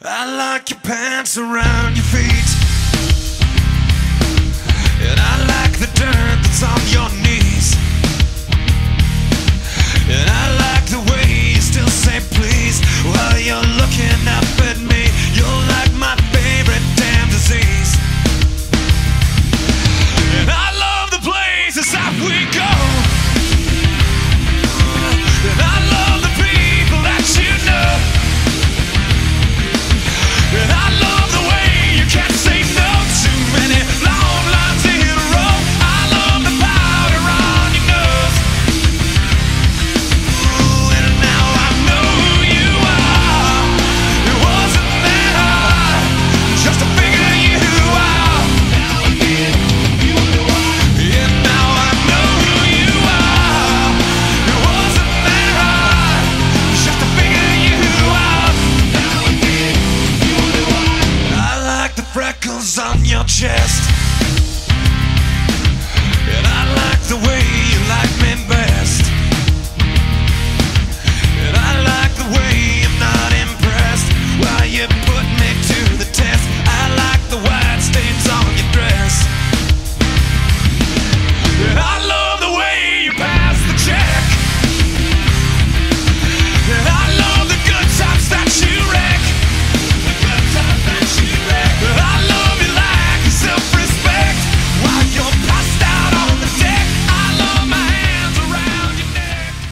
I like your pants around your feet, and I like the dirt that's on your knees, and I